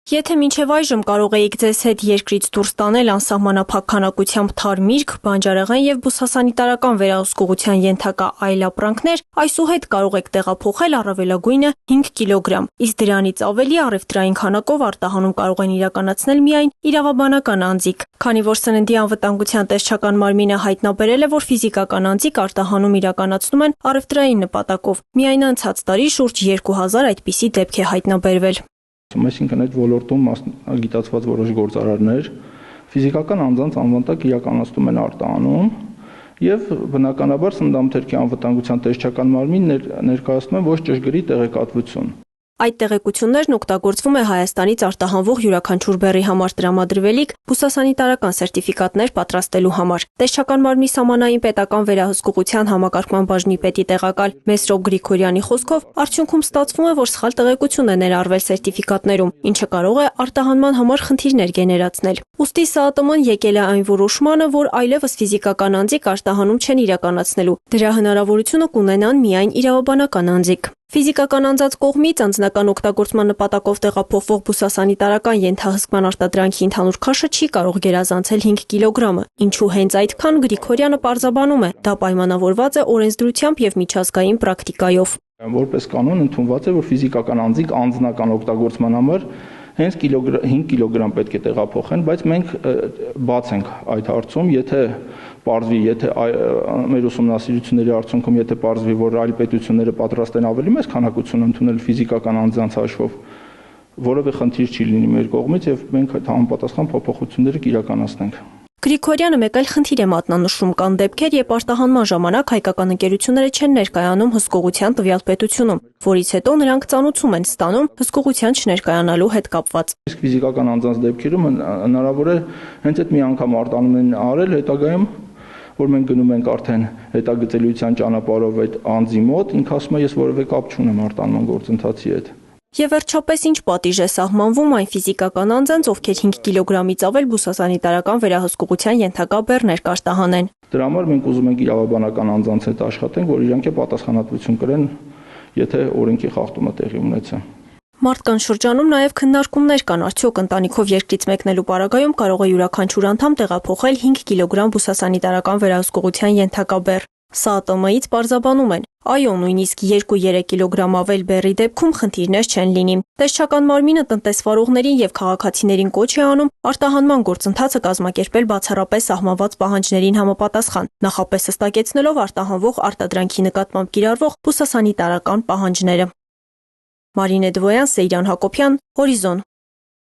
Եթե մինչև այժմ կարող էիք ձեզ հետ երկրից դուրս տանել անսահմանափակ քանակությամբ թարմիրգ, բանջարեղեն եւ բուսասանիտարական վերահսկողության ենթակա այլ ապրանքներ, այսուհետ կարող եք տեղափոխել առավելագույնը 5 կիլոգրամ, իսկ դրանից ավելի առևտրային քանակով արտահանում կարող են իրականացնել միայն իրավաբանական անձիկ, քանի որ Սննդի անվտանգության տեսչական մարմինը հայտնաբերել է, որ ֆիզիկական անձիկ արտահանում իրականացնում են առևտրային նպատակով։ Միայն անցած տարի շուրջ 2000 այդպիսի դեպք է հայտնաբերվել։ Այսինքն այդ ոլորտում մասնագիտացված որոշ գործարարներ ֆիզիկական անձանց անվտանգ իրականացնում են արտահանում եւ բնականաբար Սննդամթերքի անվտանգության տեսչական մարմինն ներկայացնում է ոչ ճշգրիտ տեղեկատվություն։ Այդ տեղեկություններն օգտագործվում է Հայաստանից արտահանվող յուրաքանչյուր բեռի համար տրամադրվելիք բուսասանիտարական սերտիֆիկատներ պատրաստելու համար։ Տեսչական մարմնի սահմանային պետական վերահսկողության համակարգման բաժնի պետի տեղակալ Մեսրոպ Գրիգորյանի խոսքով արդյունքում ստացվում է, որ սխալ տեղեկություն է ներառվել սերտիֆիկատներում, ինչը կարող է արտահանման համար խնդիրներ գեներացնել։ Ուստի ՍԱՏՄ-ն եկել է այն որոշմանը, որ այլևս ֆիզիկական անձիկ արտահանում չեն իրականացնելու։ Դրա հնարավորությունը կունենան միայն իրավաբանական անձիկ։ Ֆիզիկական անձած կողմից անձնական օգտագործման նպատակով տեղափոխվող բուսասանիտարական ենթահսկման արտադրանքի ընդհանուր քաշը չի կարող գերազանցել 5 կիլոգրամը, ինչու հենց այդքան Գրիգորյանը պարզաբանում է, դա պայմանավորված է օրենսդրությամբ եւ միջազգային պրակտիկայով։ Որպես կանոն ընդունված է, որ ֆիզիկական անձիկ անձնական օգտագործման համար հենց 5 կիլոգրամ պետք է տեղափոխեն, բայց մենք բաց ենք այդ հարցում, եթե մեր ուսումնասիրությունների արդյունքում եթե պարզվի, որ այլ պետությունները պատրաստ են ավելի մեծ քանակություն ընդունել ֆիզիկական անձանց հաշվով, որևէ խնդիր չի լինի մեր կողմից եւ մենք այդ համապատասխան փոփոխությունները կիրականացնենք։ Գրիգորյանը մեկ այլ խնդիր է մատնանշում, կան դեպքեր, երբ արտահանման ժամանակ հայկական ընկերությունները չեն ներկայանում հսկողության տվյալ պետությունում, որից հետո նրանք ծանուցում են ստանում հսկողության չներկայանալու հետ կապված։ Իսկ ֆիզիկական անձանց դեպքերում հնարավոր է հենց այդ մի անգամ արտահանում են արել, հետագայում որ մենք գնում ենք արդեն հետագծելիության ճանապարհով այդ անձի մոտ, ինքը ասում է ես որևէ կապ չունեմ արտահանման գործընթացի հետ։ Եվ վերջապես ինչ պատիժ է սահմանվում այն ֆիզիկական անձանց, ովքեր 5 կիլոգրամից ավել բուսասանիտարական վերահսկողության ենթակա բեռներ կարտահանեն։ Դրա համար մենք ուզում ենք իրավաբանական անձանց հետ աշխատենք, որ իրանք պատասխանատվություն կրեն, եթե օրենքի խախտումը տեղի ունեցա։ Մարդկան շրջանում նաև քննարկումներ կան, արդյոք ընտանիքով երկրից մեկնելու պարագայում կարող է յուրաքանչյուր անդամ տեղափոխել 5 կիլոգրամ բուսասանիտարական վերահսկողության ենթակա բեռ։ ՍԱՏՄ-ից պարզաբանում են, այո, նույնիսկ 2-3 կիլոգրամ ավել բեռի դեպքում խնդիրներ չեն լինի։ Տեսչական մարմինը տնտեսվարողներին եւ քաղաքացիներին կոչ է անում արտահանման գործընթացը կազմակերպել բացառապես սահմանված պահանջներին համապատասխան, նախապես հստակեցնելով արտահանվող արտադրանքի նկատմամբ կիրառվող բուսասանիտարական պահանջները։ Մարինե Դվոյան, Սեյրան Հակոբյան, Հորիզոն։